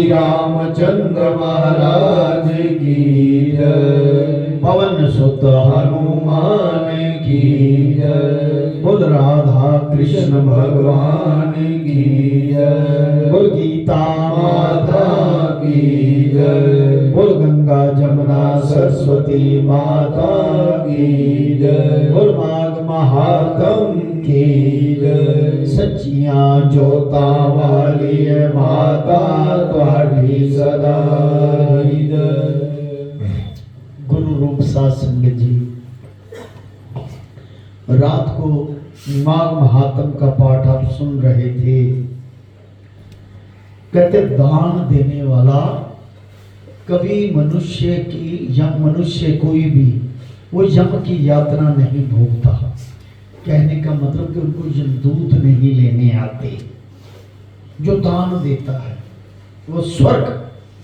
रामचंद्र महाराज की जय। पवन सुत हनुमान की जय। बोल राधा कृष्ण भगवान की जय। बोल गीता माता की जय। बोल गंगा जमुना सरस्वती माता की जय। बोल माघ महात्म की जय। सच्चियां जोता वाली माता तुम्हारी सदा जय। गुरु रूप साध संगत जी, रात को माघ महात्म का पाठ आप सुन रहे थे। कहते दान देने वाला कभी मनुष्य की या मनुष्य कोई भी वो यम की यातना नहीं भोगता। कहने का मतलब कि उनको यमदूत नहीं लेने आते। जो दान देता है वो स्वर्ग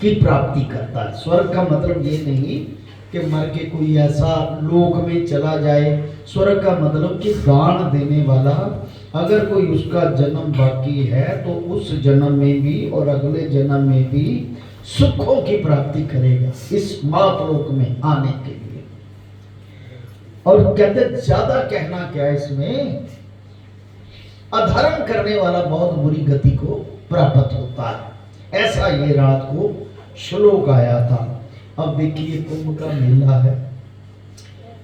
की प्राप्ति करता है। स्वर्ग का मतलब ये नहीं कि मर के कोई ऐसा लोक में चला जाए। स्वर्ग का मतलब कि दान देने वाला अगर कोई उसका जन्म बाकी है तो उस जन्म में भी और अगले जन्म में भी सुखों की प्राप्ति करेगा इस मातलोक में आने के लिए। और कहते ज्यादा कहना क्या है इसमें, अधर्म करने वाला बहुत बुरी गति को प्राप्त होता है। ऐसा ये रात को श्लोक आया था। अब देखिए कुंभ का मेला है,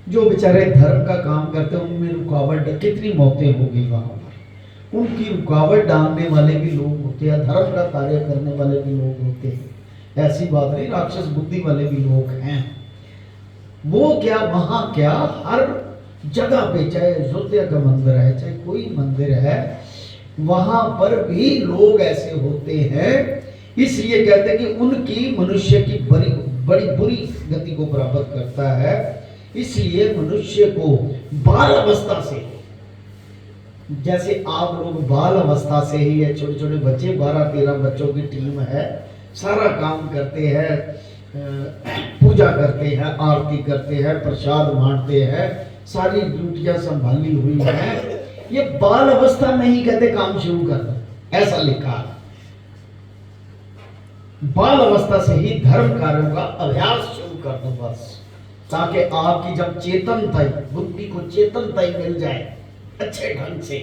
जो बेचारे धर्म का काम करते हैं उनमें रुकावट, कितनी मौतें हो गई वहां पर। उनकी रुकावट डालने वाले भी लोग होते हैं, धर्म का कार्य करने वाले भी लोग होते हैं। ऐसी बात नहीं, राक्षस बुद्धि वाले भी लोग हैं। वो क्या वहां क्या, हर जगह पे, चाहे अयोध्या का मंदिर है चाहे कोई मंदिर है, वहां पर भी लोग ऐसे होते हैं। इसलिए कहते हैं कि उनकी मनुष्य की बड़ी बुरी गति को प्राप्त करता है। इसलिए मनुष्य को बाल अवस्था से, जैसे आप लोग बाल अवस्था से ही है, छोटे छोटे बच्चे 12-13 बच्चों की टीम है, सारा काम करते हैं, पूजा करते हैं, आरती करते हैं, प्रसाद बांटते हैं, सारी ड्यूटियां संभाली हुई हैं। ये बाल अवस्था में ही कहते काम शुरू करना, ऐसा लिखा है। बाल अवस्था से ही धर्म कार्यों का अभ्यास शुरू कर दो बस, ताकि आपकी जब चेतनता, बुद्धि को चेतनता मिल जाए अच्छे ढंग से,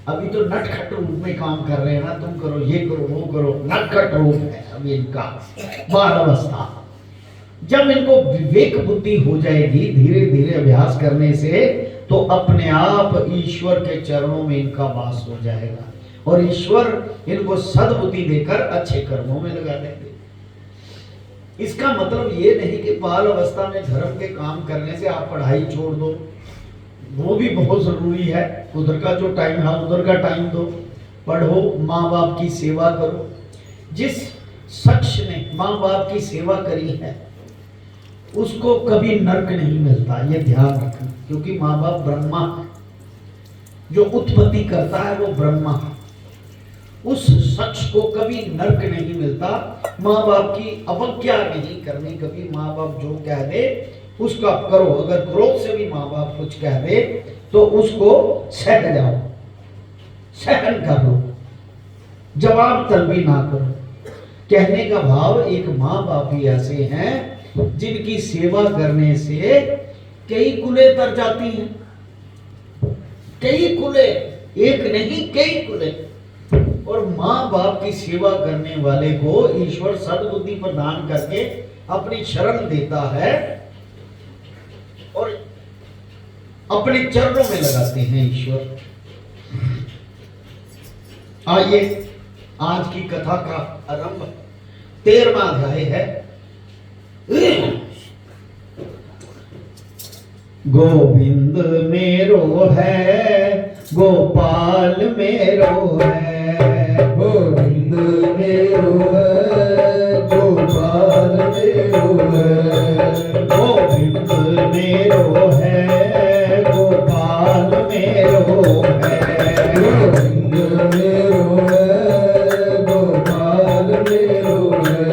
अभी तो नटखट रूप में काम कर रहे हैं ना, तुम करो ये करो वो करो, नटखट रूप है अभी इनका बाल अवस्था। जब इनको विवेक बुद्धि हो जाएगी धीरे धीरे अभ्यास करने से, तो अपने आप ईश्वर के चरणों में इनका वास हो जाएगा और ईश्वर इनको सद्बुद्धि देकर अच्छे कर्मों में लगा देंगे। इसका मतलब ये नहीं कि बाल अवस्था में धर्म के काम करने से आप पढ़ाई छोड़ दो, वो भी बहुत जरूरी है। उधर का जो टाइम है उधर का टाइम दो, पढ़ो, माँ बाप की सेवा करो। जिस शख्स ने माँ बाप की सेवा करी है उसको कभी नरक नहीं मिलता, ये ध्यान रखना, क्योंकि माँ बाप ब्रह्मा है, जो उत्पत्ति करता है वो ब्रह्मा है। उस शख्स को कभी नरक नहीं मिलता। माँ बाप की अवज्ञा नहीं करनी, कभी माँ बाप जो कह दे उसका करो। अगर क्रोध से भी माँ बाप कुछ कह दे तो उसको सह जाओ, सहन कर लो, जवाब तलबी ना करो। कहने का भाव, एक माँ बाप ही ऐसे हैं जिनकी सेवा करने से कई कुलें तर जाती हैं, कई कुलें, एक नहीं कई कुलें। और माँ बाप की सेवा करने वाले को ईश्वर सद्बुद्धि प्रदान करके अपनी शरण देता है और अपने चरणों में लगाते हैं ईश्वर। आइए आज की कथा का आरंभ 13वां अध्याय है। गोविंद मेरो है, गोपाल मेरो है, गोविंद मेरो है, गोपाल मेरो है, गोविंद मेरो है, गोपाल मेरो है, गोविंद मेरो है, गोपाल मेरो है,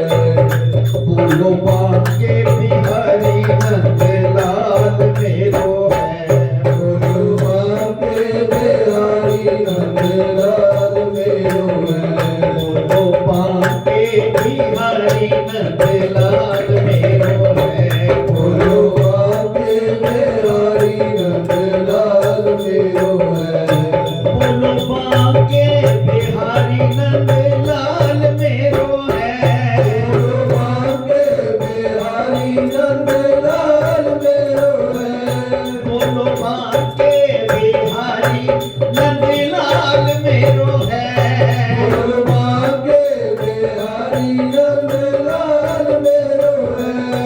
बोलो बाके बिहारी नंद लाल मेरो है, बोलो बाके बिहारी नंदलाल मेरो है, बोलो बाके बिहारी नंद लाल मेरो है, बोलो बाके बिहारी नंदलाल मेरो है, बोलो बाके बिहारी नंद लाल मेरो है, बोलो बाके बिहारी नंदलाल मेरो है, बोलो बाके बिहारी नंद लाल मेरो है, बोलो बाके बिहारी नंदलाल मेरो है,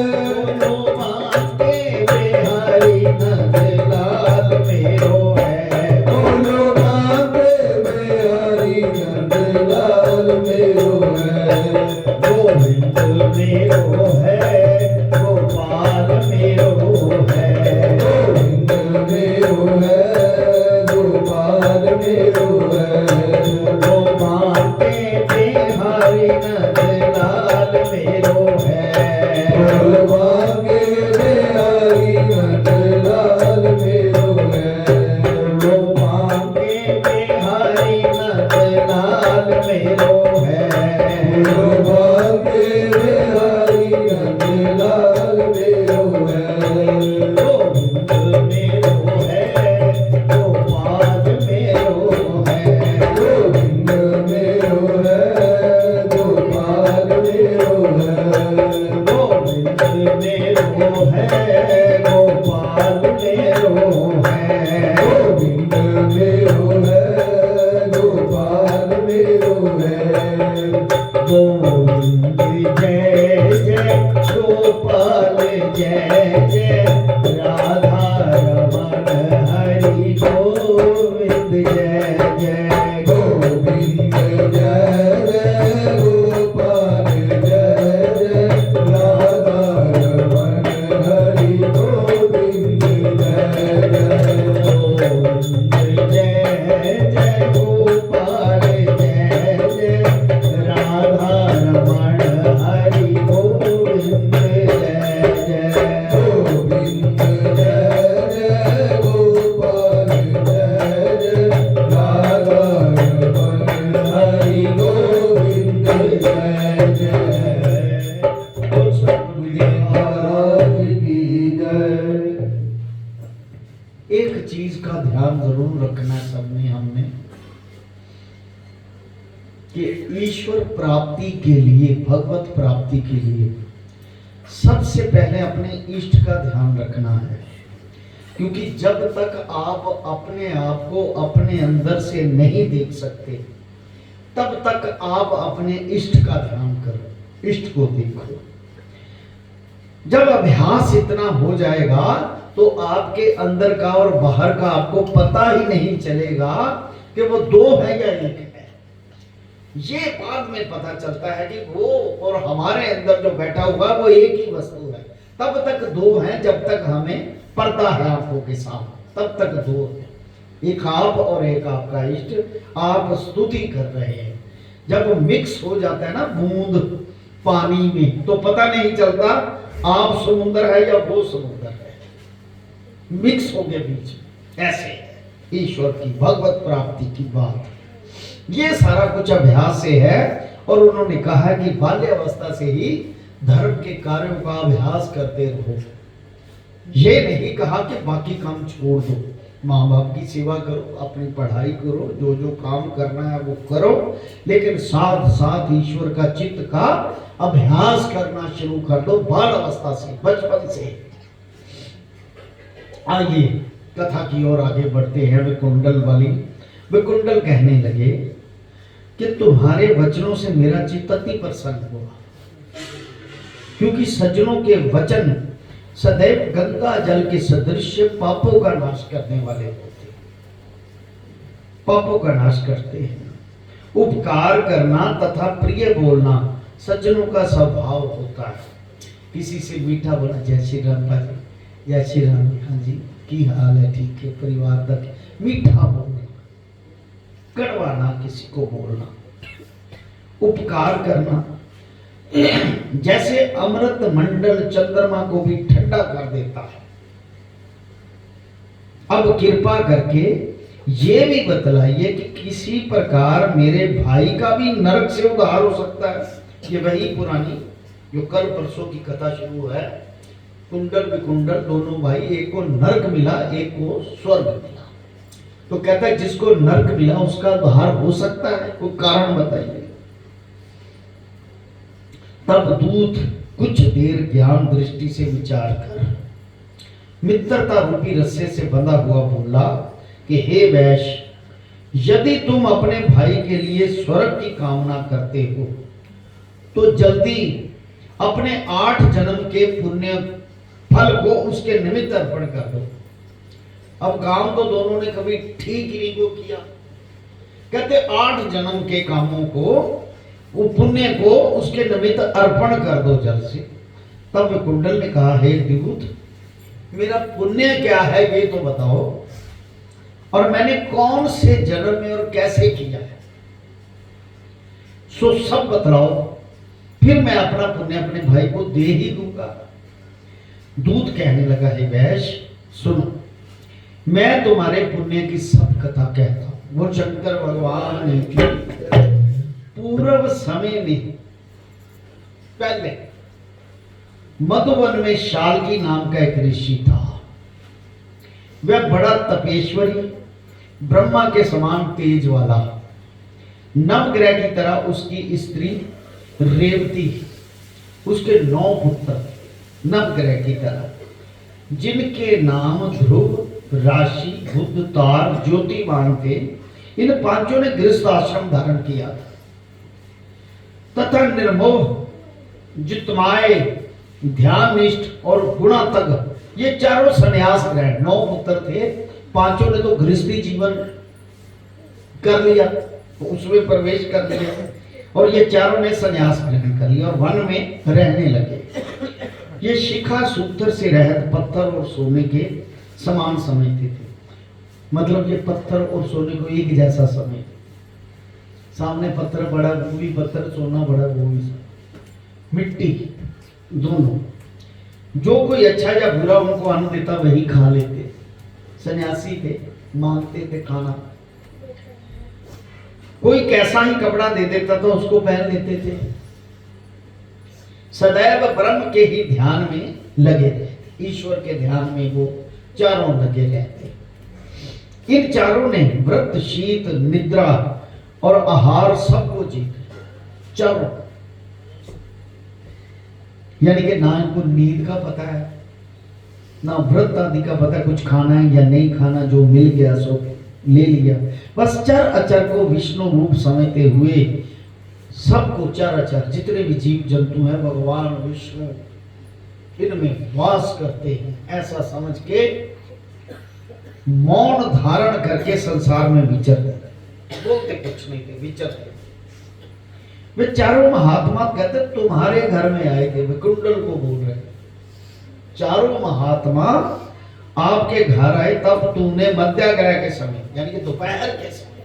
बोलो बाके बिहारी नंद लाल मेरो है, बोलो बाके बिहारी नंदलाल मेरो है, गोविंद मेरो है, गोपाल मेरो है, गोविंद मेरो है, गोपाल मेरो है, बोलो बाके बिहारी नंद लाल मेरो है, बोलो बाके बिहारी नंदलाल मेरो है, बोलो बाके बिहारी नंद लाल मेरो है, बोलो बाके बिहारी नंदलाल मेरो है, गोविंद मेरो है, गोपाल मेरो है, गोविंद मेरो है, गोपाल मेरो है, गोविंद मेरो है, गोपाल मेरो है, गोविंद मेरो है, गोपाल मेरो है, गोविंद ईश्वर प्राप्ति के लिए, भगवत प्राप्ति के लिए सबसे पहले अपने इष्ट का ध्यान रखना है। क्योंकि जब तक आप अपने आप को अपने अंदर से नहीं देख सकते, तब तक आप अपने इष्ट का ध्यान करो, इष्ट को देखो। जब अभ्यास इतना हो जाएगा तो आपके अंदर का और बाहर का आपको पता ही नहीं चलेगा कि वो दो है या एक है। ये बाद में पता चलता है कि वो और हमारे अंदर जो बैठा हुआ वो एक ही वस्तु है। तब तक दो हैं जब तक हमें पर्दा है आंखों के सामने, तब तक दो है। एक आप और एक आपका इष्ट, आप स्तुति कर रहे हैं। जब मिक्स हो जाता है ना बूंद पानी में, तो पता नहीं चलता आप समुद्र है या वो समुद्र है, मिक्स हो गए बीच में। ऐसे है ईश्वर की, भगवत प्राप्ति की बात। ये सारा कुछ अभ्यास से है। और उन्होंने कहा कि बाल्यावस्था से ही धर्म के कार्यों का अभ्यास करते रहो। ये नहीं कहा कि बाकी काम छोड़ दो, माँ बाप की सेवा करो, अपनी पढ़ाई करो, जो जो काम करना है वो करो, लेकिन साथ साथ ईश्वर का चित्त का अभ्यास करना शुरू कर दो बाल अवस्था से, बचपन से। आइए कथा की ओर आगे बढ़ते हैं। विकुंडल कहने लगे कि तुम्हारे वचनों से मेरा चित्त अति प्रसन्न हुआ, क्योंकि सज्जनों के वचन सदैव गंगा जल के सदृश पापों का नाश करने वाले होते हैं, पापों का नाश करते हैं। उपकार करना तथा प्रिय बोलना सज्जनों का स्वभाव होता है। किसी से मीठा बोलना, जय श्री राम भाजी, जय श्री राम, हाँ जी की हाल है, ठीक है, परिवार तक मीठा बोलना, कड़वा ना किसी को बोलना। उपकार करना जैसे अमृत मंडल चंद्रमा को भी ठंडा कर देता है। अब कृपा करके ये भी बतलाइए कि किसी प्रकार मेरे भाई का भी नरक से उद्धार हो सकता है। ये वही पुरानी जो कल परसों की कथा शुरू है, कुंडल विकुंडल दोनों भाई, एक को नरक मिला, एक को स्वर्ग मिला। तो कहता है जिसको नरक मिला उसका उद्धार हो सकता है, कोई कारण बताइए। तब दूत कुछ देर ज्ञान दृष्टि से विचार कर मित्रता रूपी रस्से से बंधा हुआ बोला कि हे वैश्य, यदि तुम अपने भाई के लिए स्वर्ग की कामना करते हो तो जल्दी अपने 8 जन्म के पुण्य फल को उसके निमित्त अर्पण कर दो। अब काम तो दोनों ने कभी ठीक नहीं को किया। कहते 8 जन्म के कामों को, वो पुण्य को उसके निमित्त अर्पण कर दो जल से। तब विकुंडल ने कहा, हे दूत, मेरा पुण्य क्या है ये तो बताओ, और मैंने कौन से जन्म में और कैसे किया है, सो सब बतलाओ, फिर मैं अपना पुण्य अपने भाई को दे ही दूंगा। दूत कहने लगा, हे वैश्य सुनो, मैं तुम्हारे पुण्य की सब कथा कहता हूं। वो शंकर भगवान की पूर्व समय में पहले मधुवन में शाल्की नाम का एक ऋषि था। वह बड़ा तपेश्वरी, ब्रह्मा के समान तेज वाला, नवग्रह की तरह उसकी स्त्री रेवती, उसके 9 पुत्र नवग्रह की तरह, जिनके नाम ध्रुव, राशि, बुध, तार, ज्योतिमान थे। इन 5 ने गृहस्थ आश्रम धारण किया था तथा निर्मोह, जितमाय, ध्याननिष्ठ और गुणातग, ये चारों संन्यास ग्रहण। 9 पुत्र थे, 5 ने तो गृहस्थी जीवन कर लिया, तो उसमें प्रवेश कर लिया, और ये चारों ने संन्यास ग्रहण कर लिया और वन में रहने लगे। ये शिखा सूत्र से रहत पत्थर और सोने के समान समझते थे। मतलब ये पत्थर और सोने को एक जैसा समझते। सामने पत्थर बड़ा, वो भी पत्थर, सोना बड़ा, वो भी, मिट्टी दोनों। जो कोई अच्छा या बुरा उनको अन्न देता वही खा लेते। सन्यासी थे, मांगते थे खाना। कोई कैसा ही कपड़ा दे देता था उसको पहन लेते थे। सदैव ब्रह्म के ही ध्यान में लगे रहते, ईश्वर के ध्यान में वो चारों लगे रहते। इन चारों ने व्रत, शीत, निद्रा और आहार सबको जीत। चर, यानी कि ना इनको नींद का पता है, ना व्रत आदि का पता, कुछ खाना है या नहीं खाना, जो मिल गया सो ले लिया। बस चर अचर को विष्णु रूप समझते हुए सबको चर अचर जितने भी जीव जंतु हैं भगवान विष्णु इनमें वास करते हैं ऐसा समझ के मौन धारण करके संसार में विचरते, बोलते कुछ नहीं थे, विचरते। वे चारों महात्मा कहते तुम्हारे घर में आए थे, वे कुंडल को बोल रहे, चारों महात्मा आपके घर आए तब तुमने मध्याग्रह के समय यानी कि दोपहर के समय,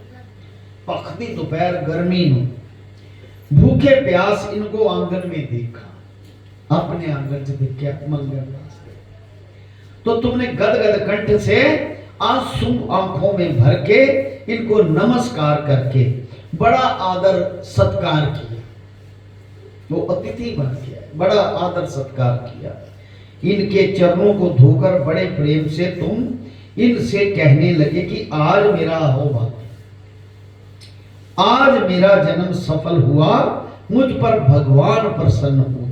पखदी दोपहर गर्मी में भूखे प्यास इनको आंगन में देखा, अपने आंगन से देखा मंगल तो तुमने गदगद कंठ से आंसू आंखों में भर के इनको नमस्कार करके बड़ा आदर सत्कार किया। वो अतिथि बन गया, बड़ा आदर सत्कार किया। इनके चरणों को धोकर बड़े प्रेम से तुम इनसे कहने लगे कि आज मेरा अहोभाग्य, आज मेरा जन्म सफल हुआ, मुझ पर भगवान प्रसन्न हुए।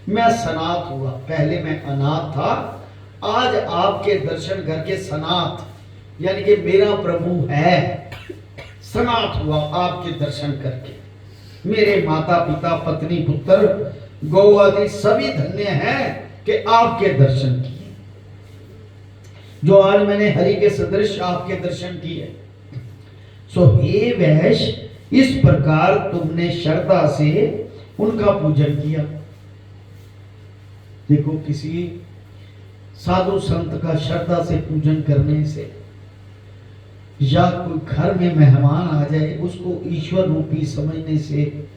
मैं सनाथ हुआ, पहले मैं अनाथ था, आज आपके दर्शन करके सनाथ यानी कि मेरा प्रभु है, सनाथ हुआ आपके दर्शन करके। मेरे माता पिता पत्नी पुत्र गौ आदि सभी धन्य हैं कि आपके दर्शन किए, जो आज मैंने हरि के सदृश आपके दर्शन किए। सो हे वैश्य, इस प्रकार तुमने श्रद्धा से उनका पूजन किया। देखो किसी साधु संत का श्रद्धा से पूजन करने से या कोई घर में मेहमान आ जाए उसको ईश्वर रूपी समझने से,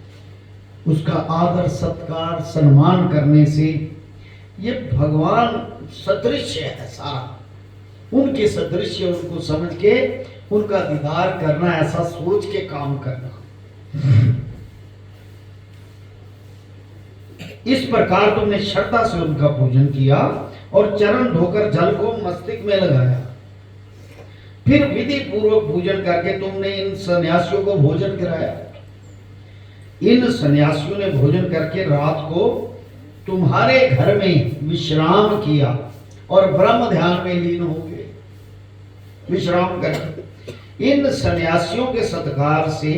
उसका आदर सत्कार सम्मान करने से, ये भगवान सदृश है सारा, उनके सदृश उनको समझ के उनका दीदार करना, ऐसा सोच के काम करना। इस प्रकार तुमने श्रद्धा से उनका पूजन किया और चरण धोकर जल को मस्तक में लगाया। फिर विधि पूर्वक पूजन करके तुमने इन सन्यासियों को भोजन कराया। इन सन्यासियों ने भोजन करके रात को तुम्हारे घर में विश्राम किया और ब्रह्म ध्यान में लीन हो गए। विश्राम करके इन सन्यासियों के सत्कार से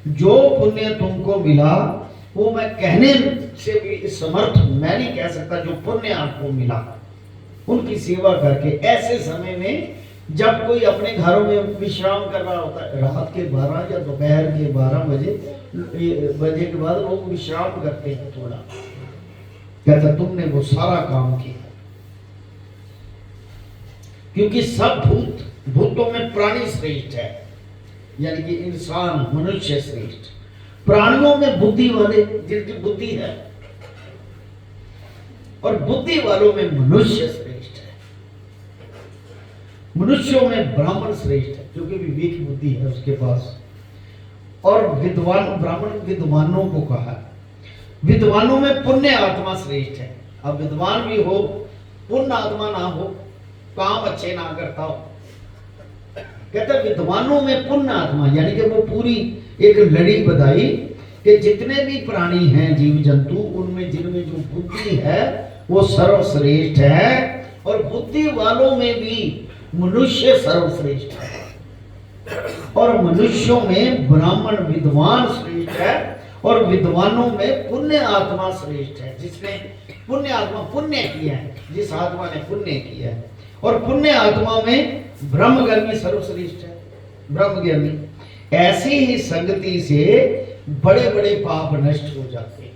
जो पुण्य तुमको मिला वो मैं कहने से भी समर्थ मैं नहीं कह सकता। जो पुण्य आपको मिला उनकी सेवा करके, ऐसे समय में जब कोई अपने घरों में विश्राम कर रहा होता है, रात के 12 या दोपहर के 12 बजे के बाद लोग विश्राम करते हैं थोड़ा, कहता तुमने वो सारा काम किया। क्योंकि सब भूतों में प्राणी श्रेष्ठ है, यानी कि इंसान मनुष्य श्रेष्ठ। प्राणियों में बुद्धि वाले जिनकी बुद्धि है और बुद्धि वालों में मनुष्य श्रेष्ठ है। मनुष्यों में ब्राह्मण श्रेष्ठ है क्योंकि विवेक बुद्धि है उसके पास। और विद्वान, ब्राह्मण विद्वानों को कहा, विद्वानों में पुण्य आत्मा श्रेष्ठ है। अब विद्वान भी हो, पुण्य आत्मा ना हो, काम अच्छे ना करता हो, कहते विद्वानों में पुण्य आत्मा, यानी कि वो पूरी एक लड़ी बधाई कि जितने भी प्राणी हैं जीव जंतु उनमें जिनमें जो बुद्धि है वो सर्वश्रेष्ठ है। और बुद्धि वालों में भी मनुष्य सर्वश्रेष्ठ है। और मनुष्यों में ब्राह्मण विद्वान श्रेष्ठ है और विद्वानों में पुण्य आत्मा श्रेष्ठ है। जिसने पुण्य आत्मा पुण्य किया है, जिस आत्मा ने पुण्य किया है। और पुण्य आत्मा में ब्रह्मज्ञानी सर्वश्रेष्ठ है, ब्रह्मज्ञानी। ऐसी ही संगति से बड़े बड़े पाप नष्ट हो जाते हैं।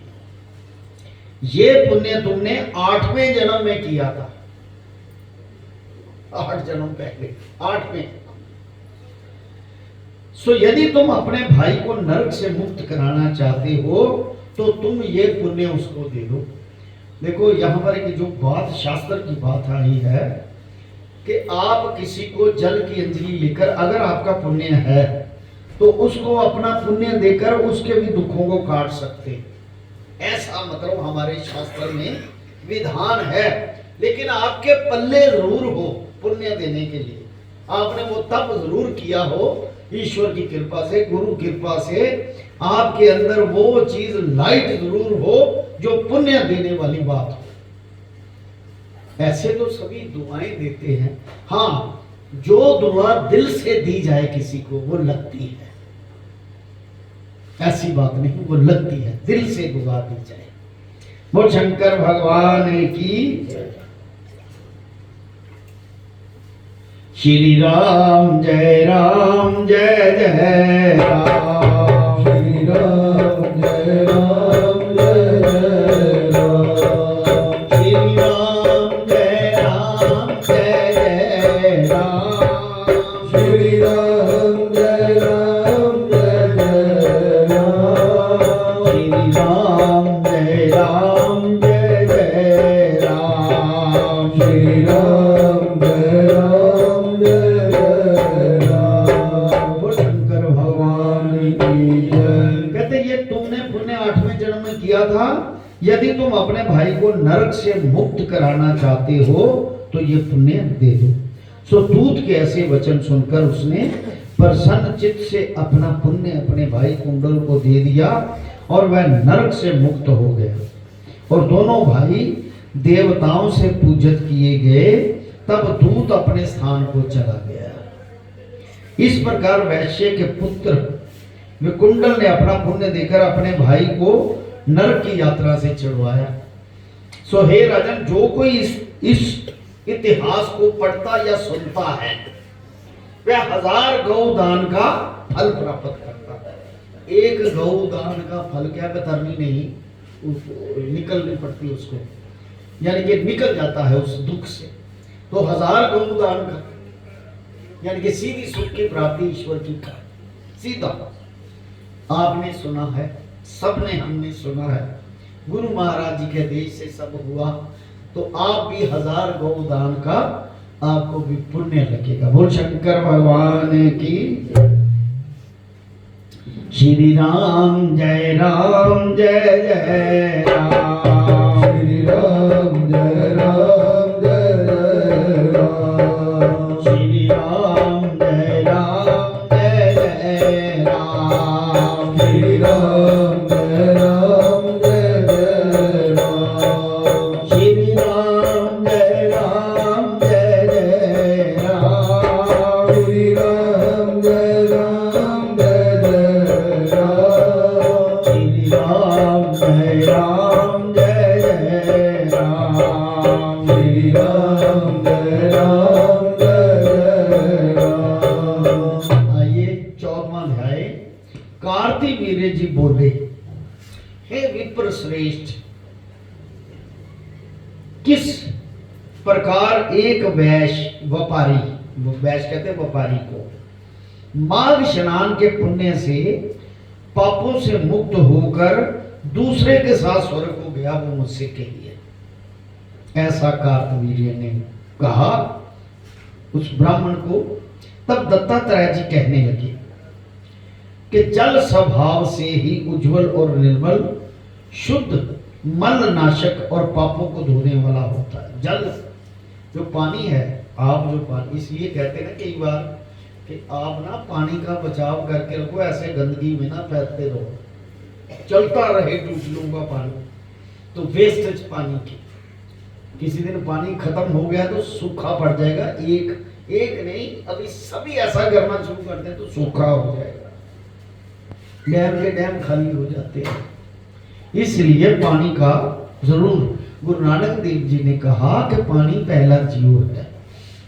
ये पुण्य तुमने 8वें जन्म में किया था, 8 जन्म पहले, 8वें। सो यदि तुम अपने भाई को नरक से मुक्त कराना चाहते हो तो तुम ये पुण्य उसको दे दो। देखो यहाँ पर एक जो बात शास्त्र की बात आई है कि आप किसी को जल की अंजलि लेकर, अगर आपका पुण्य है तो उसको अपना पुण्य देकर उसके भी दुखों को काट सकते, ऐसा मतलब हमारे शास्त्र में विधान है। लेकिन आपके पल्ले जरूर हो पुण्य देने के लिए, आपने वो तब जरूर किया हो ईश्वर की कृपा से, गुरु कृपा से आपके अंदर वो चीज लाइट जरूर हो जो पुण्य देने वाली बात हो। ऐसे तो सभी दुआएं देते हैं, हाँ जो दुआ दिल से दी जाए किसी को वो लगती है, ऐसी बात नहीं, वो लगती है, दिल से दुआ दी जाए। वो शंकर भगवान की श्री राम जय राम जय जय राम, श्री राम जय राम जय जय राम, श्री राम जय राम जय जय राम, श्री राम जय राम जय जय राम, श्री राम जय राम जय जय राम, श्री राम जय राम जय जय राम। वो शंकर भगवान की जय। कहते ये तुमने पुण्य 8वें जन्म में किया था, यदि तुम अपने भाई को नरक से मुक्त कराना चाहते हो तो ये पुण्य दे दो। सो दूत के ऐसे वचन सुनकर उसने प्रसन्न चित्त से अपना पुण्य अपने भाई कुंडल को दे दिया और वह नरक से मुक्त हो गया और दोनों भाई देवताओं से पूजित किए गए। तब दूत अपने स्थान को चला गया। इस प्रकार वैश्य के पुत्र विकुंडल ने अपना पुण्य देकर अपने भाई को नरक की यात्रा से छुड़वाया। सो हे राजन, जो कोई इस इतिहास को पढ़ता या सुनता है वह 1000 गौदान का फल प्राप्त करता है। एक गौदान का फल क्या बेतरनी नहीं निकलनी पड़ती उसको, यानी कि निकल जाता है उस दुख से। तो 1000 गौदान का यानी कि सीधी सुख की प्राप्ति ईश्वर की का सीधा। आपने सुना है, सबने हमने सुना है, गुरु महाराज जी के देश से सब हुआ, तो आप भी 1000 गौदान का आपको भी पुण्य लगेगा। बोल शंकर भगवान की। श्री राम जय राम जय जय राम, श्री राम जय राम जय जय राम, श्री राम जय राम जय जय राम, श्री राम जय राम जय जय राम, श्री राम जय राम जय जय राम, श्री राम जय राम जय जय राम, श्री राम जय राम जय जय राम, श्री राम जय राम जय जय राम। आइए 14वां अध्याय। कार्तिवीर्य जी बोले, हे विप्र श्रेष्ठ, किस प्रकार एक वैश्य व्यापारी, वैश्य कहते हैं व्यापारी को, माघ स्नान के पुण्य से पापों से मुक्त होकर दूसरे के साथ स्वर्ग को गया, वो मुझसे कहिए। ऐसा कार्तवीर्य ने कहा उस ब्राह्मण को। तब दत्तात्रेय जी कहने लगे कि जल स्वभाव से ही उज्जवल और निर्मल, शुद्ध, मल नाशक और पापों को धोने वाला होता है। जल जो पानी है, आप जो पानी, इसलिए कहते हैं ना कई बार कि आप ना पानी का बचाव करके रखो, ऐसे गंदगी में ना फैलते रहो, चलता रहे डूब लूंगा पानी, तो वेस्टेज पानी की। किसी दिन पानी खत्म हो गया तो सूखा पड़ जाएगा, एक नहीं, अभी सभी ऐसा करना शुरू करते हैं तो सूखा हो जाएगा, डैम के डैम खाली हो जाते हैं। इसलिए पानी का जरूर, गुरु नानक देव जी ने कहा कि पानी पहला जीव है।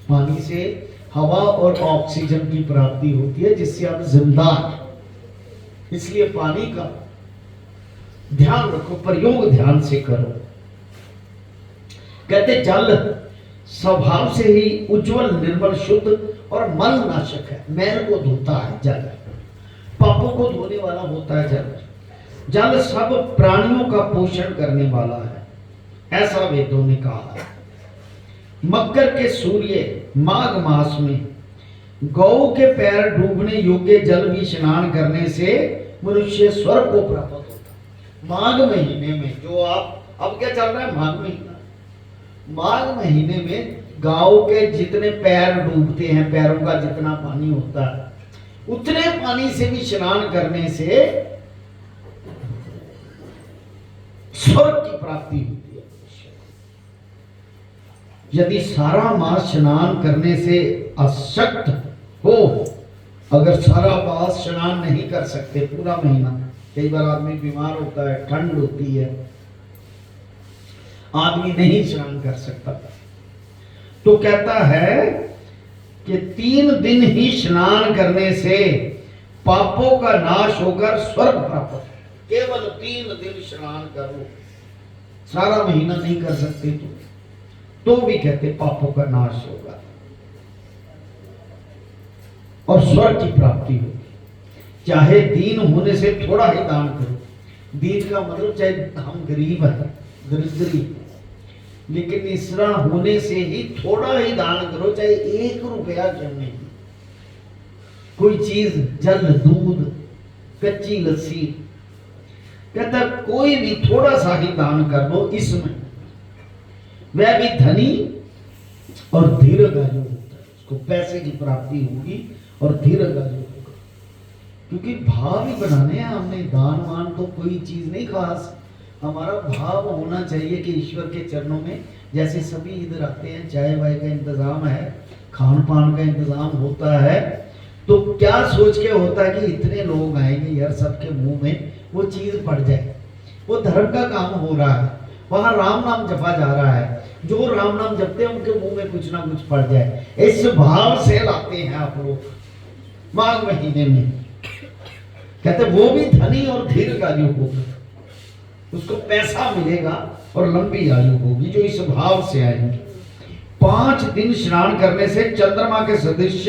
पानी से हवा और ऑक्सीजन की प्राप्ति होती है जिससे आप जिंदा हैं। इसलिए पानी का ध्यान रखो, प्रयोग ध्यान से करो। कहते जल स्वभाव से ही उज्जवल, निर्मल, शुद्ध और मल नाशक है, मैल को धोता है जल, पापों को धोने वाला होता है जल। जल सब प्राणियों का पोषण करने वाला है, ऐसा वेदों ने कहा है। मकर के सूर्य माघ मास में गौ के पैर डूबने योग्य जल भी स्नान करने से मनुष्य स्वर्ग को प्राप्त होता है। माघ महीने में जो आप, अब क्या चल रहा है माघ महीना, माघ महीने में गांव के जितने पैर डूबते हैं, पैरों का जितना पानी होता है, उतने पानी से भी स्नान करने से स्वर्ग की प्राप्ति होती है। यदि सारा मास स्नान करने से अशक्त हो, अगर सारा मास स्नान नहीं कर सकते पूरा महीना, कई बार आदमी बीमार होता है, ठंड होती है, आदमी नहीं स्नान कर सकता, तो कहता है कि 3 दिन ही स्नान करने से पापों का नाश होकर स्वर्ग प्राप्त है। केवल 3 दिन स्नान करो, सारा महीना नहीं कर सकते तो भी कहते पापों का नाश होगा और स्वर्ग की प्राप्ति होगी। चाहे दीन होने से थोड़ा ही दान करो। दीन का मतलब चाहे हम गरीब हैं, दरिद्री, लेकिन निस्रा होने से ही थोड़ा ही दान करो, चाहे 1 रुपया क्यों नहीं। कोई चीज, जल, दूध, कच्ची लस्सी, कहता कोई भी थोड़ा सा ही दान कर दो इसमें, वह भी धनी और दीर्घायु होता है, उसको पैसे की प्राप्ति होगी और दीर्घायु होगा। क्योंकि भाव ही बनाने हैं हमने, दान मान तो कोई चीज नहीं खास, हमारा भाव होना चाहिए कि ईश्वर के चरणों में, जैसे सभी इधर आते हैं, चाय वाय का इंतजाम है, खान पान का इंतजाम होता है, तो क्या सोच के होता है कि इतने लोग आएंगे यार, सबके मुंह में वो चीज पड़ जाए, वो धर्म का काम हो रहा है, वहां राम नाम जपा जा रहा है, जो राम नाम जपते हैं उनके मुंह में कुछ ना कुछ पड़ जाए, इस भाव से लाते हैं आप लोग माघ महीने में। कहते वो भी धनी और दीर्घायु होगा, उसको पैसा मिलेगा और लंबी आयु होगी, जो इस भाव से आएंगे। 5 दिन स्नान करने से चंद्रमा के सदृश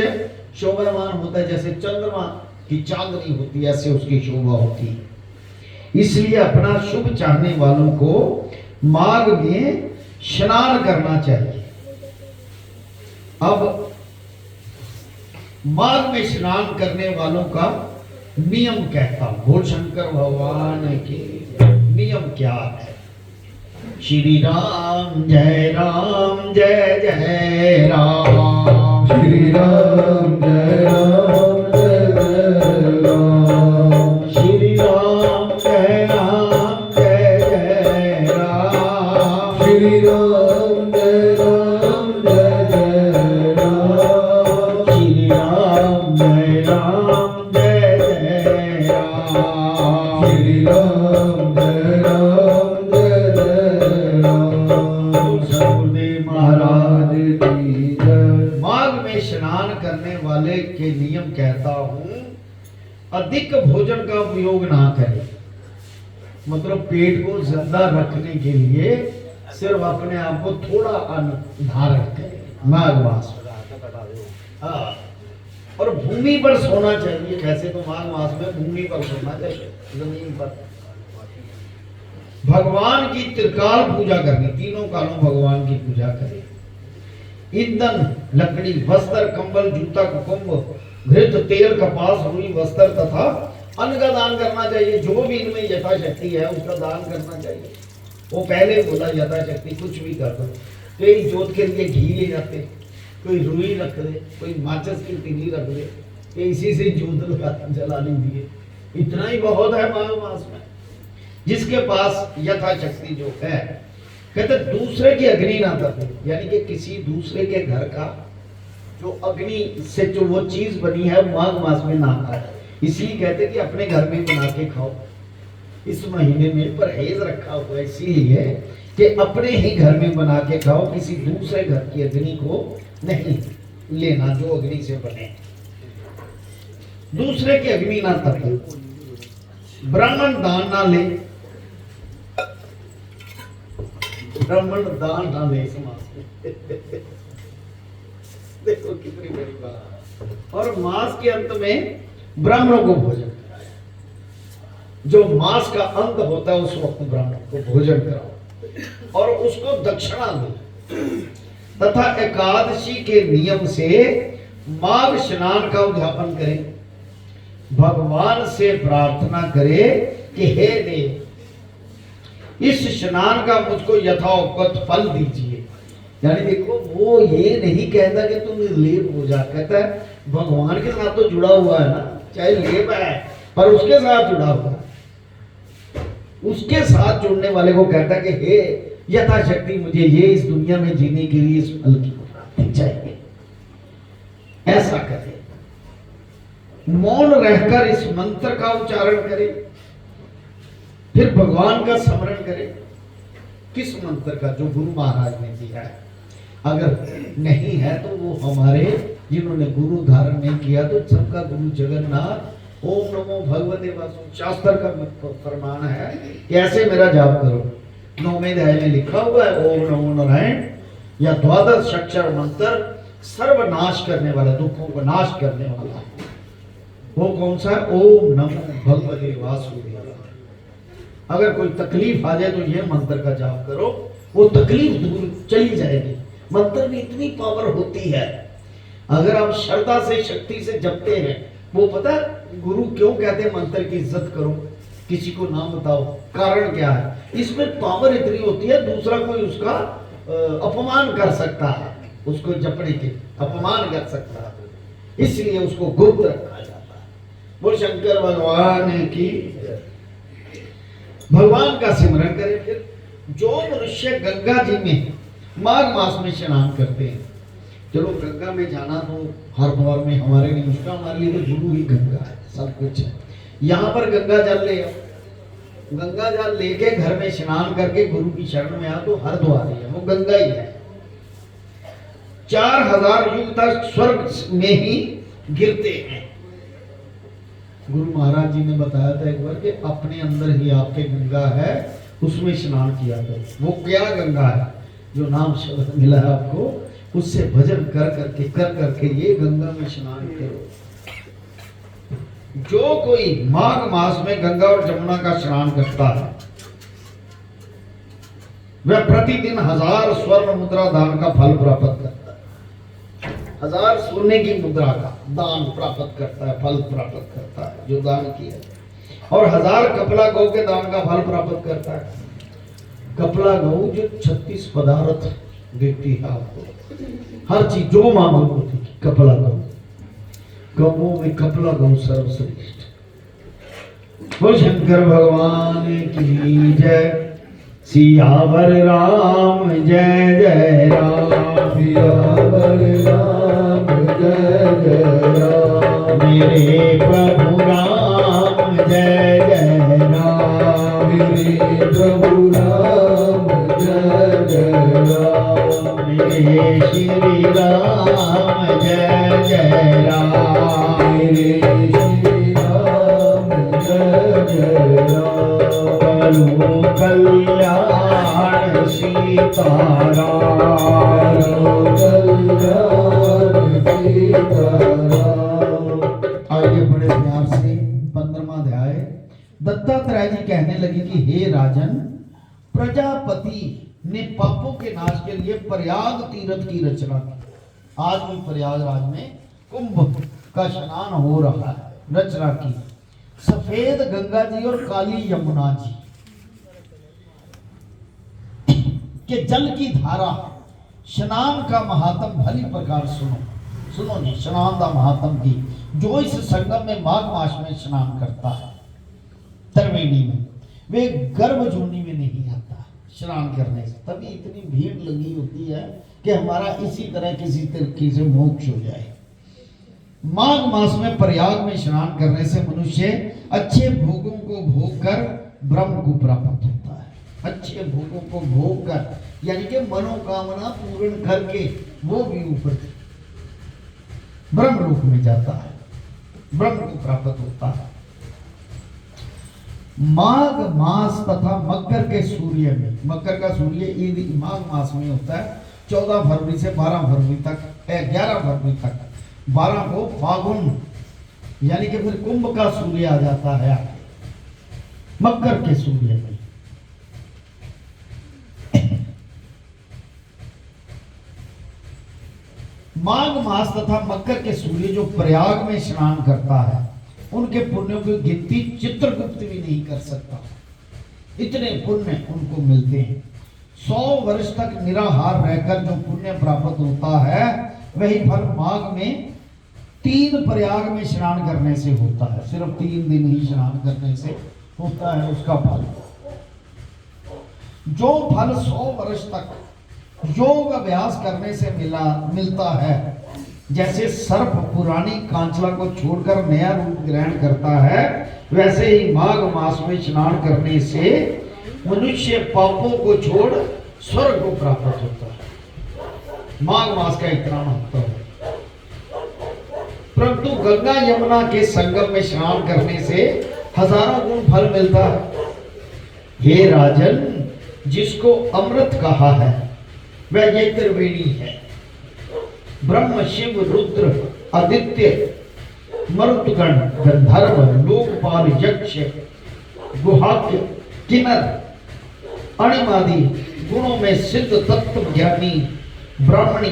शोभामान होता है, जैसे चंद्रमा की चांदनी होती है ऐसे उसकी शोभा होती है। इसलिए अपना शुभ चाहने वालों को माघ में स्नान करना चाहिए। अब माघ में स्नान करने वालों का नियम कहता हूं, बोल शंकर भगवान के नियम क्या है। श्री राम जय राम जय जय राम, श्री राम जय राम जय जय राम, श्री राम जय राम जय जय राम, श्री राम जय राम जय जय राम, श्री राम जय राम जय जय राम, श्री राम जय राम जय जय राम। सतगुरुदेव महाराज की जय। माघ में स्नान करने वाले के नियम कहता हूं, अधिक भोजन का उपयोग ना करें, मतलब पेट को जिंदा रखने के लिए सिर्फ अपने आप को थोड़ा अन्न धारण करें माघ मास में। हाँ, और भूमि पर सोना चाहिए। वैसे तो माघ मास में भूमि पर सोना चाहिए, जमीन पर। भगवान की त्रिकाल पूजा करनी, तीनों कालों भगवान की पूजा करें। ईंधन, लकड़ी, वस्त्र, कंबल, जूता, कुकुम्भ, घृत, तेल, कपास, रुई, वस्त्र तथा अन्न का दान करना चाहिए। जो भी इनमें यथाशक्ति है उसका दान करना चाहिए। वो पहले बोला यथाशक्ति कुछ भी कर दो। कई जोत के लिए घी ले जाते, कोई रुई रख दे, कोई माचिस की तीली रख दे, कि इसी से जोत जला लीजिए, इतना ही बहुत है माघ मास में। जिसके पास यथाशक्ति जो है, कहते दूसरे की अग्नि ना करते, यानी कि किसी दूसरे के घर का जो अग्नि से जो वो चीज बनी है माघ मास में ना खाए। इसलिए कहते कि अपने घर में बना के खाओ। इस महीने में परहेज रखा हुआ है इसीलिए कि अपने ही घर में बना के खाओ, किसी दूसरे घर की अग्नि को नहीं लेना जो अग्नि से बने। दूसरे की अग्नि ना तपे, ब्राह्मण दान ना ले, ब्राह्मण दान ना ले देखो कितनी बड़ी बात। और मास के अंत में ब्राह्मणों को भोजन कराए, जो मास का अंत होता है उस वक्त ब्राह्मण को भोजन कराओ और उसको दक्षिणा दो। तथा एकादशी के नियम से माघ स्नान का उद्यापन करें, भगवान से प्रार्थना करें कि हे देव, इस स्नान का मुझको यथावत फल दीजिए। यानी देखो वो ये नहीं कहता कि तुम निर्लेप हो जा, कहता है भगवान के साथ तो जुड़ा हुआ है ना, चाहे लेप है पर उसके साथ जुड़ा हुआ है। उसके साथ जुड़ने वाले को कहता है कि हे यथाशक्ति मुझे ये इस दुनिया में जीने के लिए इस फल की प्राप्ति चाहिए, ऐसा करे। मौन रहकर इस मंत्र का उच्चारण करे, फिर भगवान का स्मरण करे। किस मंत्र का? जो गुरु महाराज ने दिया है। अगर नहीं है तो वो हमारे जिन्होंने गुरु धारण नहीं किया तो सबका गुरु जगन्नाथ ओम नमो भगवते वासुदेवाय शास्त्र का प्रमाण है कि ऐसे मेरा जाप करो। 9वें अध्याय में लिखा हुआ है ओम नमो नारायण या द्वादश अक्षर मंत्र सर्वनाश करने वाला, दुखों को नाश करने वाला। वो कौन सा है? ओम नमो भगवते वासुदेवाय। अगर कोई तकलीफ आ जाए तो ये मंत्र का जाप करो, वो तकलीफ दूर चली जाएगी। मंत्र में इतनी पावर होती है। अगर आप श्रद्धा से शक्ति से जपते हैं, वो पता गुरु क्यों कहते हैं मंत्र की इज्जत करो, किसी को नाम बताओ, कारण क्या है? इसमें पावर इतनी होती है, दूसरा कोई उसका अपमान कर सकता है, उसको जपने के अपमान कर सकता है, इसलिए उसको गुप्त रखा जाता है। वो शंकर भगवान की भगवान का सिमरन करें। फिर जो मनुष्य गंगा जी में माघ मास में स्नान करते हैं, चलो गंगा में जाना तो हरिद्वार में हमारे लिए मुश्किल, हमारे लिए तो गुरु ही गंगा है, सब कुछ है। यहाँ पर गंगा जल ले, गंगा जल लेके घर में स्नान करके गुरु की शरण में आ तो हरिद्वार ही है, वो गंगा ही है। 4000 युग तक स्वर्ग में ही गिरते हैं। गुरु महाराज जी ने बताया था एक बार कि अपने अंदर ही आपके गंगा है, उसमें स्नान किया करो। वो क्या गंगा है? जो नाम शब्द मिला है आपको, उससे भजन कर करके ये गंगा में स्नान करो। जो कोई माघ मास में गंगा और जमुना का स्नान करता है, वह प्रतिदिन 1000 स्वर्ण मुद्रा दान का फल प्राप्त करता है। 1000 सोने की मुद्रा का दान प्राप्त करता है, फल प्राप्त करता है जो दान किया। और 1000 कपला गौ के दान का फल प्राप्त करता है। कपला गौ जो 36 पदार्थ देती है आपको, हर चीज जो मांगो होती है। कपला गौ, गौ में कपला गौ सर्वश्रेष्ठ। बोल शंकर भगवान की जय। सियावर राम जय जय राम, सियावर राम जय जय राम, मेरे प्रभु राम जय जय राम, मेरे प्रभु राम जय जय राम, मेरे श्री राम जय जय राम, मेरे श्री राम जय जय राम, करो कल्याण सीताराम, कल्याण सीताराम। आइए बड़े प्यार से 15वां अध्याय। दत्तात्रेय जी कहने लगे कि हे राजन, प्रजापति ने पापों के नाश के लिए प्रयाग तीर्थ की रचना की। आज भी प्रयागराज में कुंभ का स्नान हो रहा है, रचना की। सफेद गंगा जी और काली यमुना जी के जल की धारा स्नान का महात्म भली प्रकार सुनो नहीं, स्नान का महात्म की। जो इस संगम में माघ मास में स्नान करता है त्रिवेणी में, वे गर्भ जोनी में नहीं आता स्नान करने से। तभी इतनी भीड़ लगी होती है कि हमारा इसी तरह किसी तरीके से मोक्ष हो जाए। माघ मास में प्रयाग में स्नान करने से मनुष्य अच्छे भोगों को भोग कर ब्रह्म को प्राप्त होता है। अच्छे भोगों को भोग कर यानी कि मनोकामना पूर्ण करके वो भी ऊपर ब्रह्म रूप में जाता है, ब्रह्म को प्राप्त होता है। माघ मास तथा मकर के सूर्य में, मकर का सूर्य माघ मास में होता है 14 फरवरी से 12 फरवरी तक, 11 फरवरी तक। 12 को फागुन यानी कि फिर कुंभ का सूर्य आ जाता है मकर के सूर्य में। माघ मास तथा मकर के सूर्य जो प्रयाग में स्नान करता है, उनके पुण्यों की गिनती चित्रगुप्त भी नहीं कर सकता। इतने पुण्य उनको मिलते हैं। 100 वर्ष तक निराहार रहकर जो पुण्य प्राप्त होता है, वही फल माघ में 3 प्रयाग में स्नान करने से होता है। सिर्फ 3 दिन ही स्नान करने से होता है उसका फल। जो फल 100 वर्ष तक योग अभ्यास करने से मिलता है, जैसे सर्प पुरानी कांचला को छोड़कर नया रूप ग्रहण करता है, वैसे ही माघ मास में स्नान करने से मनुष्य पापों को छोड़ स्वर्ग को प्राप्त होता है। माघ मास का इतना महत्व है। परंतु गंगा यमुना के संगम में स्नान करने से हजारों गुण फल मिलता है। हे राजन, जिसको अमृत कहा है वह ये त्रिवेणी है। ब्रह्म, शिव, रुद्र, आदित्य, मरुतगण, गंधर्व, लोकपाल, यक्ष, गुहाक्य, किन्नर, अणिमादि गुणों में सिद्ध तत्व ज्ञानी ब्राह्मणी,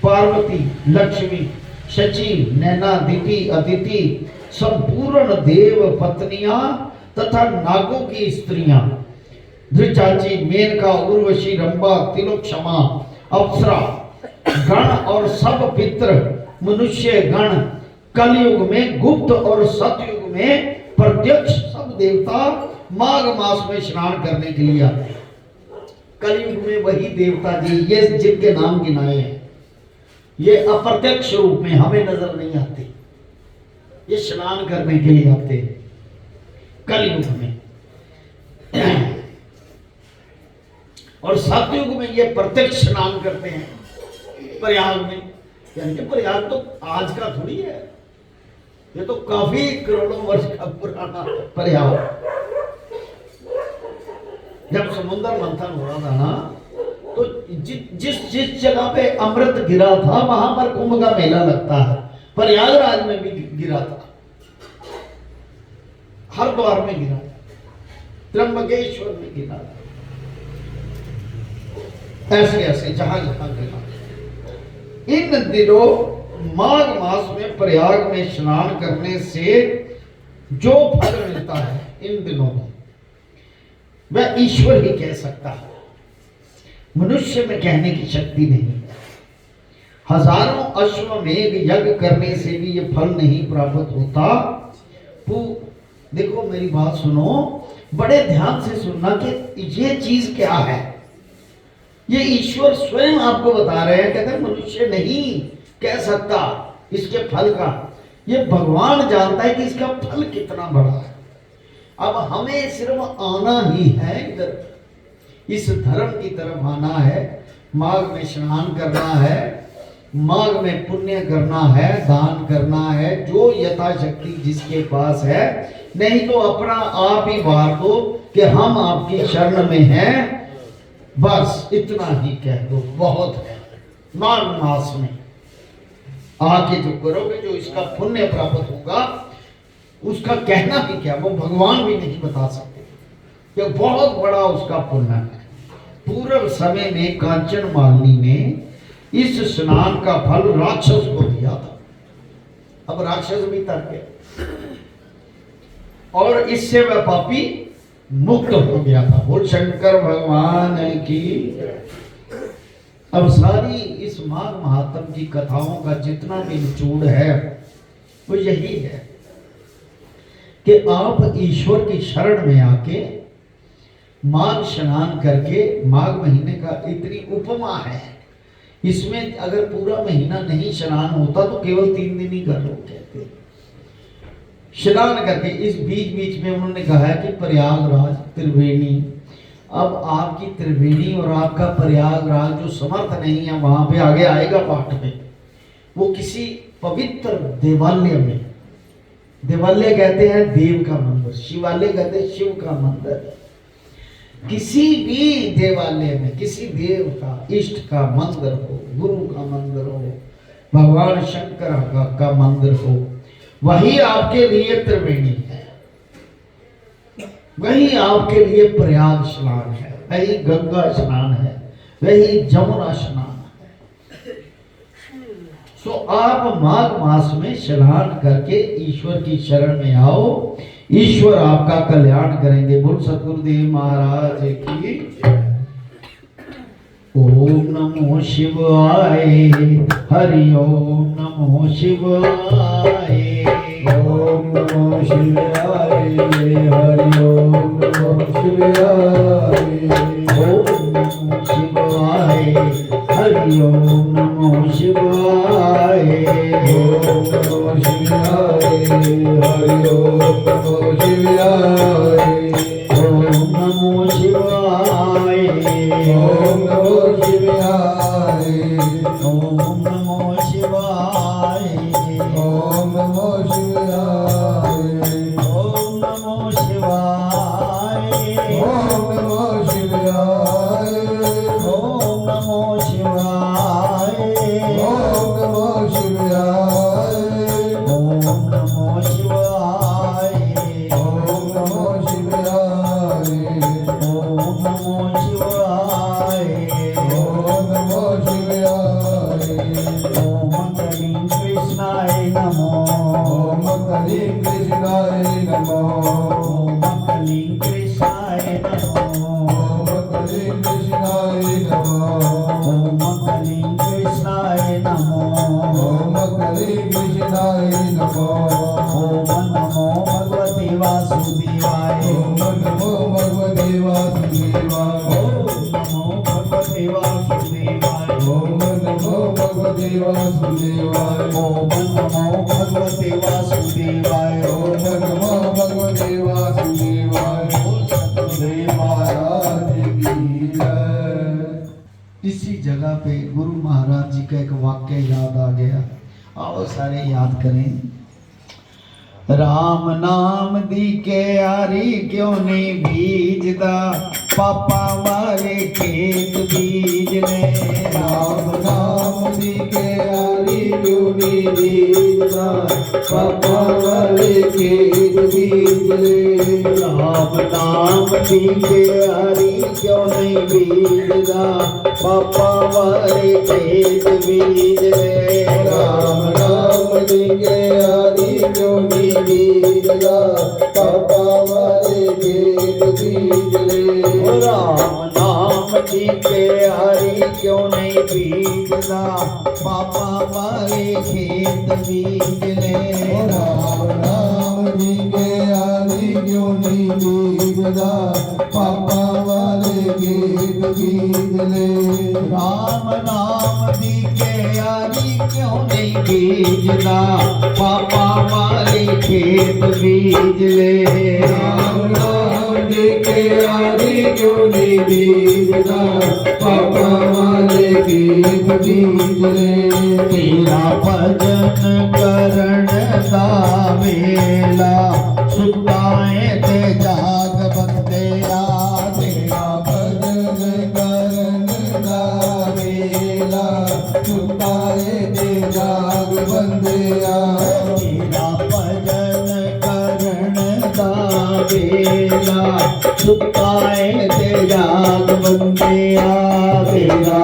पार्वती, लक्ष्मी, शची, नैना, दिति, अदिति, संपूर्ण देव पत्नियां तथा नागों की स्त्रियां, धृचाची, मेनका, उर्वशी, रंभा, तिलोक्षमा, अप्सरा गण और सब पितृ मनुष्य गण, कलयुग में गुप्त और सतयुग में प्रत्यक्ष सब देवता माघ मास में स्नान करने के लिए आते हैं। कलयुग में वही देवता जी ये जिनके नाम गिनाए हैं, ये अप्रत्यक्ष रूप में हमें नजर नहीं आते, ये स्नान करने के लिए आते हैं कलयुग में। और सतयुग में ये प्रत्यक्ष स्नान करते हैं प्रयाग में। यानी कि प्रयाग तो आज का थोड़ी है, ये तो काफी करोड़ों वर्ष का पुराना प्रयाग। जब समुद्र मंथन हो रहा था ना, तो जिस जगह पे अमृत गिरा था वहां पर कुंभ का मेला लगता है। प्रयागराज में भी गिरा था, हरिद्वार में गिरा था, त्र्यंबकेश्वर में गिरा था, ऐसे ऐसे जहां जहां गिरा। इन दिनों माघ मास में प्रयाग में स्नान करने से जो फल मिलता है इन दिनों में, वह ईश्वर ही कह सकता है, मनुष्य में कहने की शक्ति नहीं है। हजारों अश्वमेध यज्ञ करने से भी ये फल नहीं प्राप्त होता। देखो मेरी बात सुनो, बड़े ध्यान से सुनना कि ये चीज क्या है। ये ईश्वर स्वयं आपको बता रहे हैं, कहते हैं मनुष्य नहीं कह सकता इसके फल का, ये भगवान जानता है कि इसका फल कितना बड़ा है। अब हमें सिर्फ आना ही है इधर, इस धर्म की तरफ आना है, माघ में स्नान करना है, माघ में पुण्य करना है, दान करना है, जो यथाशक्ति जिसके पास है। नहीं तो अपना आप ही बार दो कि हम आपकी शरण में हैं, बस इतना ही कह दो, बहुत है। माघ मास में आके जो करोगे, जो इसका पुण्य प्राप्त होगा, उसका कहना भी क्या, वो भगवान भी नहीं बता सकते। ये बहुत बड़ा उसका पुण्य है। पूर्व समय में कांचन मालिनी ने इस स्नान का फल राक्षस को दिया था। अब राक्षस भी तर गया और इससे वह पापी मुक्त हो गया था। बोल शंकर भगवान की। अब सारी इस माघ महात्म की कथाओं का जितना भी निचोड़ है वो यही है कि आप ईश्वर की शरण में आके माघ स्नान करके, माघ महीने का इतनी उपमा है, इसमें अगर पूरा महीना नहीं स्नान होता तो केवल 3 दिन ही कर लो कहते स्नान करके। इस बीच बीच में उन्होंने कहा है कि प्रयागराज, त्रिवेणी। अब आपकी त्रिवेणी और आपका प्रयागराज जो समर्थ नहीं है, वहां पे आगे आएगा पाठ में, वो किसी पवित्र देवालय में, देवालय कहते हैं देव का मंदिर, शिवालय कहते हैं शिव का मंदिर, किसी भी देवालय में किसी देव का, इष्ट का मंदिर हो, गुरु का मंदिर हो, भगवान शंकर का मंदिर हो, वही आपके लिए त्रिवेणी है, वही आपके लिए प्रयाग स्नान है, वही गंगा स्नान है, वही जमुना स्नान है। तो आप माघ मास में स्नान करके ईश्वर की शरण में आओ, ईश्वर आपका कल्याण करेंगे। बोल सतगुरुदेव महाराज की। ओम नमो शिवाय, हरि ओम नमो शिवाय, ओम नमो शिवाय, हरि ओम नमो शिवाय। नमो शिवाय ओम नमो शिवाय ओम नमो शिवाय ओम नमो शिवाय ओम नमो शिवाय ओम नमो शिवाय ओम नमो शिवाय ओम नमो शिवाय ओम नमो शिवाय ओम नमो शिवाय ओम नमो शिवाय ओम नमो शिवाय ओम कलीं कृष्णाय नमो ओम कलीं कृष्णाय नमो ओम कलीं कृष्णाय नमो ओम कलीं कृष्णाय नमो ओम कलीं कृष्णाय नमो ओम कलीं कृष्णाय नमो ओम नमो भगवते वासुदेवाय ओम नमो भगवते वासुदेवाय ओम नमो भगवते वासुदेवाय ओम नमो भगवते वासुदेवाय ओम नमो भगवते वासुदेवाय ओम नमो भगवते वासुदेवाय सतगुरुदेव महाराज की जय। इसी जगह पे गुरु महाराज जी का एक वाक्य याद आ गया। आओ सारे याद करें। राम नाम दी के यारी क्यों नहीं बीजदा पापा वाले खेत बीज ले राम नाम दी के यारी क्यों नहीं बीजदा पापा वाले खेत बीज ले राम नाम दी के यारी क्यों नहीं बीजदा पापा वाले खेत बीज ले राम नाम दी के यारी क्यों नहीं बीजदा पापा वाले खेत बीज ले राम नाम जी के हरि क्यों नहीं बीजदा पापा वाले खेत बीज ले राम नाम जी के यारी क्यों नहीं बीजदा पापा वाले खेत बीज ले राम नाम जी के हरि क्यों नहीं बीजदा पापा वाले खेत बीज ले राम नाम जी के यारी क्यों नहीं बीजदा पापा वाले खेत बीज ले तेरा भजन करण दा वेला सुताए ते जाग बंदे आ तेरा भजन करन दा वेला छुपाए दे जाग बंदिया तेरा भजन करण दा वेला सुताए ते जाग बंदे आ तेरा